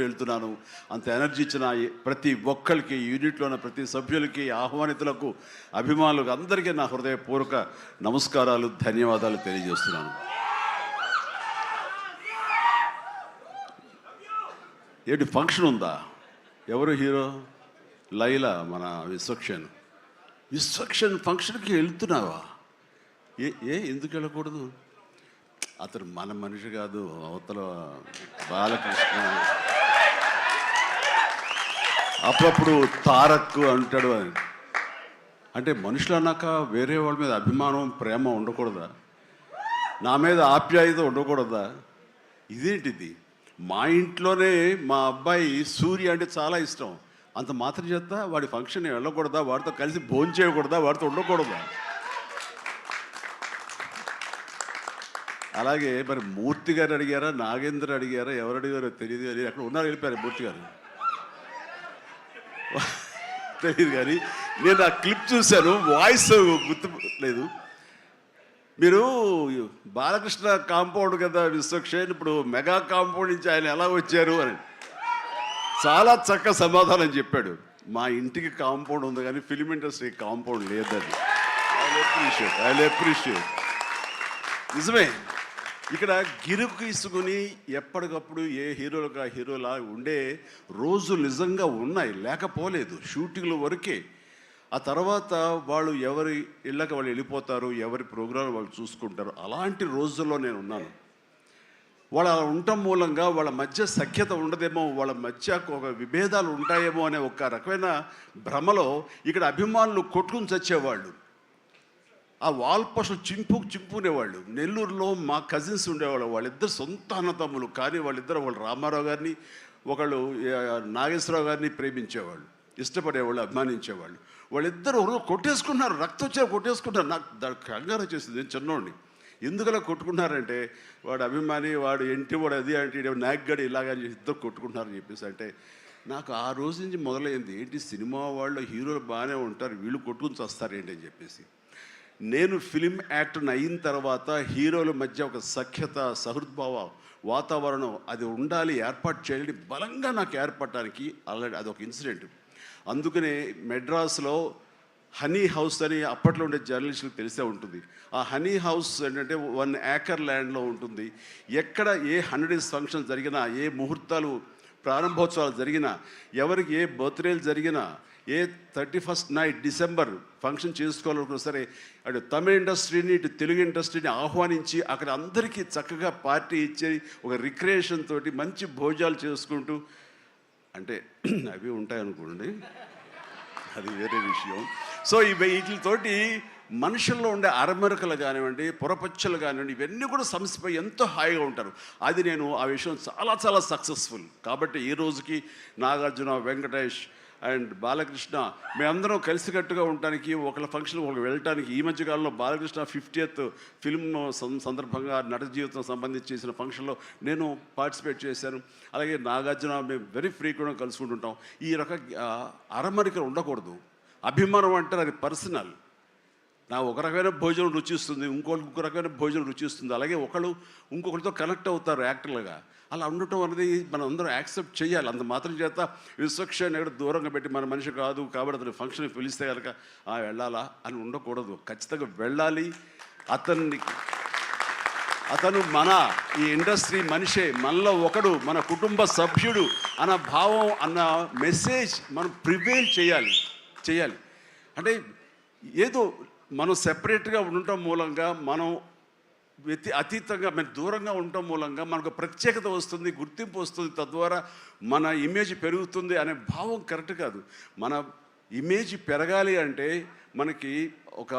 వెళ్తున్నాను. అంత ఎనర్జీ ఇచ్చిన ప్రతి ఒక్కరికి, యూనిట్లో ఉన్న ప్రతి సభ్యులకి, ఆహ్వానితులకు, అభిమానులకు అందరికీ నా హృదయపూర్వక నమస్కారాలు, ధన్యవాదాలు తెలియజేస్తున్నాను. ఏంటి ఫంక్షన్ ఉందా? ఎవరు హీరో? లైలా, మన విశ్వక్షన్ ఫంక్షన్కి వెళ్తున్నావా? ఎందుకు వెళ్ళకూడదు? అతను మన మనిషి కాదు, అవతల బాలకృష్ణ. అప్పుడప్పుడు తారక్ అంటాడు అని. అంటే మనుషులు అన్నాక వేరే వాళ్ళ మీద అభిమానం, ప్రేమ ఉండకూడదా? నా మీద ఆప్యాయత ఉండకూడదా? ఇదేంటిది? మా ఇంట్లోనే మా అబ్బాయి సూర్య అంటే చాలా ఇష్టం. అంత మాత్రం చేత వాడి ఫంక్షన్ వెళ్ళకూడదా? వాడితో కలిసి భోజనం చేయకూడదా? వాడితో ఉండకూడదా? అలాగే మరి మూర్తి గారు అడిగారా, నాగేంద్ర అడిగారా, ఎవరు అడిగారో తెలియదు. కానీ అక్కడ ఉన్నారు, వెళ్ళిపోయారు మూర్తి గారు. తెలియదు కానీ నేను ఆ క్లిప్ చూశాను, వాయిస్ గుర్తు లేదు. మీరు బాలకృష్ణ కాంపౌండ్ కదా విశ్వక్సేన్, ఇప్పుడు మెగా కాంపౌండ్ నుంచి ఆయన ఎలా వచ్చారు అని చాలా చక్కగా సమాధానం చెప్పాడు. మా ఇంటికి కాంపౌండ్ ఉంది కానీ ఫిలిం ఇండస్ట్రీ కాంపౌండ్ లేదని. I appreciate. నిజమే, ఇక్కడ గిరుకు ఇసుకుని ఎప్పటికప్పుడు ఏ హీరోలుగా హీరోలా ఉండే రోజులు నిజంగా ఉన్నాయి, లేకపోలేదు. షూటింగ్ల వరకే. ఆ తర్వాత వాళ్ళు ఎవరి ఇళ్ళకి వాళ్ళు వెళ్ళిపోతారు, ఎవరి ప్రోగ్రాం వాళ్ళు చూసుకుంటారు. అలాంటి రోజుల్లో నేను ఉన్నాను. వాళ్ళు అలా ఉండటం మూలంగా వాళ్ళ మధ్య సఖ్యత ఉండదేమో, వాళ్ళ మధ్య ఒక విభేదాలు ఉంటాయేమో అనే ఒక రకమైన భ్రమలో ఇక్కడ అభిమానులు కొట్టుకుని చచ్చేవాళ్ళు. ఆ వాల్ పోస్టులు చింపుకునేవాళ్ళు. నెల్లూరులో మా కజిన్స్ ఉండేవాళ్ళు, వాళ్ళిద్దరు సొంత అన్నతమ్ములు. కానీ వాళ్ళు రామారావు గారిని, ఒకళ్ళు నాగేశ్వరరావు గారిని ప్రేమించేవాళ్ళు, ఇష్టపడేవాళ్ళు, అభిమానించేవాళ్ళు. వాళ్ళిద్దరు కొట్టేసుకున్నారు, రక్తం వచ్చే కొట్టేసుకున్నారు. నాకు దానికి కంగారు వచ్చేసింది. నేను చిన్నోడిని. ఎందుకలా కొట్టుకున్నారంటే వాడు అభిమాని, వాడు ఎంటి, వాడు అది అంటే నాగ్గడి ఇలాగని ఇద్దరు కొట్టుకుంటున్నారని చెప్పేసి. అంటే నాకు ఆ రోజు నుంచి మొదలైంది, ఏంటి సినిమా వాళ్ళు హీరోలు బాగానే ఉంటారు, వీళ్ళు కొట్టుకుని వస్తారేంటి అని చెప్పేసి. నేను ఫిలిం యాక్టర్ని అయిన తర్వాత హీరోల మధ్య ఒక సఖ్యత, సహృద్భావ వాతావరణం అది ఉండాలి, ఏర్పాటు చేయాలని బలంగా నాకు ఏర్పడటానికి ఆల్రెడీ అదొక ఇన్సిడెంట్. అందుకనే మెడ్రాస్లో హనీ హౌస్ అని అప్పట్లో ఉండే జర్నలిస్టులకు తెలిసే ఉంటుంది. ఆ హనీ హౌస్ ఏంటంటే 1 acre ల్యాండ్లో ఉంటుంది. ఎక్కడ ఏ 100 days ఫంక్షన్ జరిగినా, ఏ ముహూర్తాలు ప్రారంభోత్సవాలు జరిగినా, ఎవరికి ఏ బర్త్డేలు జరిగినా, ఏ 31st నైట్ డిసెంబర్ ఫంక్షన్ చేసుకోవాలనుకున్నా సరే, అటు తమిళ ఇండస్ట్రీని, ఇటు తెలుగు ఇండస్ట్రీని ఆహ్వానించి అక్కడ అందరికీ చక్కగా పార్టీ ఇచ్చి ఒక రిక్రియేషన్ తోటి మంచి భోజనాలు చేసుకుంటూ, అంటే అవి ఉంటాయనుకోండి, అది వేరే విషయం. సో వీటితోటి మనుషుల్లో ఉండే అరమరికలు కానివ్వండి, పొరపచ్చలు కానివ్వండి, ఇవన్నీ కూడా సమసిపోయి ఎంతో హాయిగా ఉంటారు. అది నేను ఆ విషయం చాలా చాలా సక్సెస్ఫుల్. కాబట్టి ఈ రోజుకి నాగార్జున, వెంకటేష్ అండ్ బాలకృష్ణ మేమందరం కలిసికట్టుగా ఉండటానికి, ఒకళ్ళ ఫంక్షన్ ఒకళ్ళు వెళ్ళటానికి, ఈ మధ్యకాలంలో బాలకృష్ణ 50th ఫిల్మ్ సందర్భంగా నట జీవితం సంబంధించి చేసిన ఫంక్షన్లో నేను పార్టిసిపేట్ చేశాను. అలాగే నాగార్జున మేము వెరీ ఫ్రీక్వెంట్గా కలుసుకుంటుంటాం. ఈ అరమరికలు ఉండకూడదు. అభిమానం అంటారు, అది పర్సనల్. నా ఒక రకమైన భోజనం రుచిస్తుంది, ఇంకొక రకమైన భోజనం రుచిస్తుంది. అలాగే ఒకళ్ళు ఇంకొకరితో కనెక్ట్ అవుతారు యాక్టర్లుగా. అలా ఉండటం అనేది మనం అందరం యాక్సెప్ట్ చేయాలి. అంత మాత్రం చేత విశ్వక్సేన్ ఎక్కడ దూరంగా పెట్టి మన మనిషి కాదు కాబట్టి అతని ఫంక్షన్కి పిలిస్తే కనుక వెళ్ళాలా అని ఉండకూడదు. ఖచ్చితంగా వెళ్ళాలి. అతను మన ఈ ఇండస్ట్రీ మనిషే, మనలో ఒకడు, మన కుటుంబ సభ్యుడు అన్న భావం, అన్న మెసేజ్ మనం ప్రివేల్ చేయాలి. అంటే ఏదో మనం సెపరేట్గా ఉండటం మూలంగా, మనం అతీతంగా మనం దూరంగా ఉండటం మూలంగా మనకు ప్రత్యేకత వస్తుంది, గుర్తింపు వస్తుంది, తద్వారా మన ఇమేజ్ పెరుగుతుంది అనే భావం కరెక్ట్ కాదు. మన ఇమేజ్ పెరగాలి అంటే, మనకి ఒక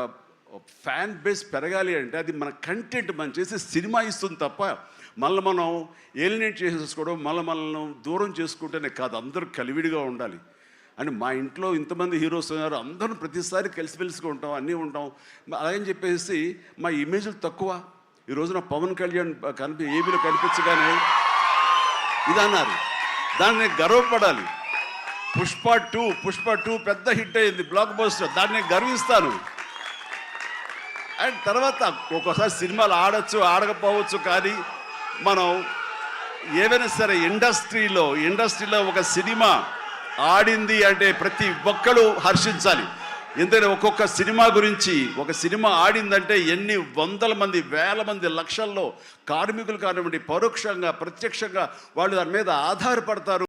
ఫ్యాన్ బేస్ పెరగాలి అంటే అది మన కంటెంట్, మనం చేసే సినిమా ఇస్తుంది తప్ప మళ్ళీ మనం ఏలినేట్ చేసేసుకోవడం, మనల్ని దూరం చేసుకుంటేనే కాదు. అందరూ కలివిడిగా ఉండాలి. అని మా ఇంట్లో ఇంతమంది హీరోస్ ఉన్నారు, అందరూ ప్రతిసారి కలిసిమెలిసిగా ఉంటాం, అన్నీ ఉంటాం. అలాగని చెప్పేసి మా ఇమేజ్లు తక్కువ. ఈ రోజున పవన్ కళ్యాణ్ ఏబీలో కనిపించగానే ఇది అన్నారు, దాన్ని గర్వపడాలి. పుష్ప 2 పెద్ద హిట్ అయింది, బ్లాక్ బస్టర్, దాన్ని గర్విస్తాను. అండ్ తర్వాత ఒక్కోసారి సినిమాలు ఆడచ్చు, ఆడకపోవచ్చు, కానీ మనం ఏవైనా సరే ఇండస్ట్రీలో ఒక సినిమా ఆడింది అంటే ప్రతి ఒక్కరు హర్షించాలి. ఎందుకంటే ఒక్కొక్క సినిమా గురించి, ఒక సినిమా ఆడిందంటే ఎన్ని వందల మంది, వేల మంది, లక్షల్లో కార్మికులు కానివ్వండి, పరోక్షంగా ప్రత్యక్షంగా వాళ్ళు దాని మీద ఆధారపడతారు.